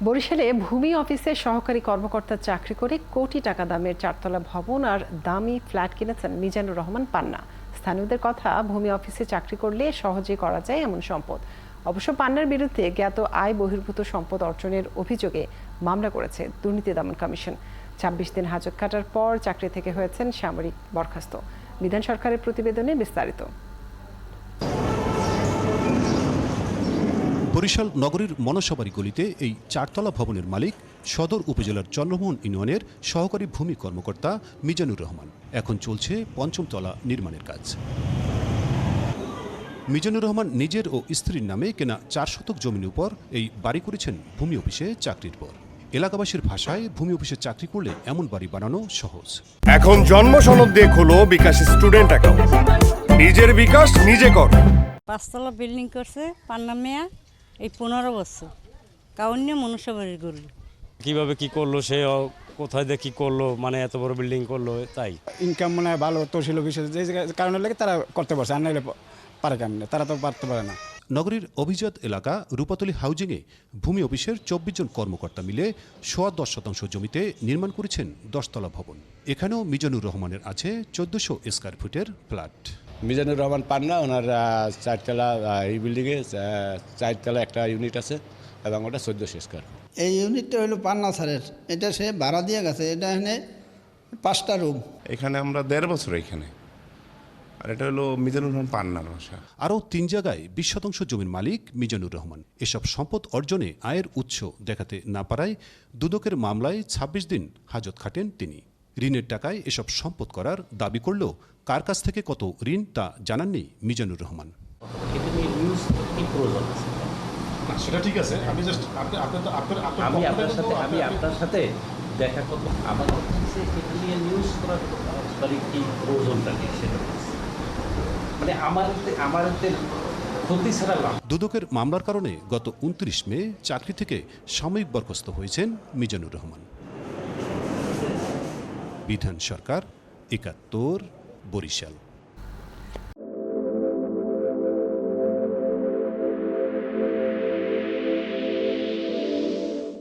বরিশালে ভূমি অফিসে সহকারী কর্মকর্তার চাকরি করে কোটি টাকা দামের চারতলা ভবন আর দামি ফ্ল্যাট কিনেছেন মিজানুর রহমান পান্না। স্থানীয়দের কথা, ভূমি অফিসে চাকরি করলে সহজে করা যায় এমন সম্পদ। অবশ্য পান্নার বিরুদ্ধে জ্ঞাত আয় বহির্ভূত সম্পদ অর্জনের অভিযোগে মামলা করেছে দুর্নীতি দমন কমিশন। ২৬ দিন হাজত কাটার পর চাকরি থেকে হয়েছেন সামরিক বরখাস্ত। বিধান সরকারের প্রতিবেদনে বিস্তারিত। বরিশাল নগরীর মনসাবাড়ি গলিতে এই চারতলা ভবনের মালিক সদর উপজেলার চন্দ্রমোহন ইউনিয়নের সহকারী ভূমি কর্মকর্তা মিজানুর রহমান। এখন চলছে পঞ্চম তলা নির্মাণের কাজ। মিজানুর রহমান নিজের ও স্ত্রীর নামে কেনা ৪ শতক জমির উপর এই বাড়ি করেছেন ভূমি অফিসে চাকরির পর। এলাকাবাসীর ভাষায় ভূমি অফিসে চাকরি করলে এমন বাড়ি বানানো সহজ। এখন জন্ম সনদ দিয়ে খোলো বিকাশ স্টুডেন্ট অ্যাকাউন্ট। নিজের বিকাশ নিজে কর। ৫ তলা বিল্ডিং করছে পান্না মিয়া এই ১৫ বছর কাউন্যে মনুষ্যবাড়ির গরু। কিভাবে কি করলো, সে কোথায় দিয়ে কি করলো, মানে এত বড় বিল্ডিং করলো, তাই ইনকাম মনে হয় ভালো তহসিল অফিসে যে কারণে লাগে তারা করতে পারছে, আর নাহলে পারে কেমন, তারা তো পারতে পারে না। নগরীর অভিজাত এলাকা রূপাতলী হাউজিংয়ে ভূমি অফিসের ২৪ জন কর্মকর্তা মিলে ১০.১০% জমিতে নির্মাণ করেছেন ১০ তলা ভবন। এখানেও মিজানুর রহমানের আছে ১৪০০ স্কয়ার ফুটের ফ্ল্যাট। মিজানুর রহমান পান্না, ওনার 4তলা এই বিল্ডিংয়ে 4তলা একটা ইউনিট আছে এবং ওটা ১৪০০ স্কয়ার। এই ইউনিটটা হলো পান্না স্যারের, এটা সে ভাড়া দিয়ে গেছে। এটা এখানে 5টা রুম। এখানে আমরা ১.৫ বছর এখানে, আর এটা হলো মিজানুর রহমান পান্নার বাসা। আরও ৩ জায়গায় ২০% জমির মালিক মিজানুর রহমান। এসব সম্পদ অর্জনে আয়ের উৎস দেখাতে না পারায় দুদকের মামলায় ২৬ দিন হাজত খাটেন তিনি। ঋণের টাকায় এসব সম্পদ করার দাবি করলেও কার কাছ থেকে কত ঋণ তা জানাননি মিজানুর রহমান। সেটা ঠিক আছে, আমি জাস্ট আমি আপনার সাথে দেখা করব। আমার কাছে এটা নিয়ে নিউজ করার কি প্রয়োজনটা নেই, সেটা মানে আমার ক্ষতি ছাড়া লাভ। দুদকের মামলার কারণে গত ২৯ মে চাকরি থেকে সাময়িক বরখাস্ত হয়েছেন মিজানুর রহমান। বিধান সরকার, ৭১, বরিশাল।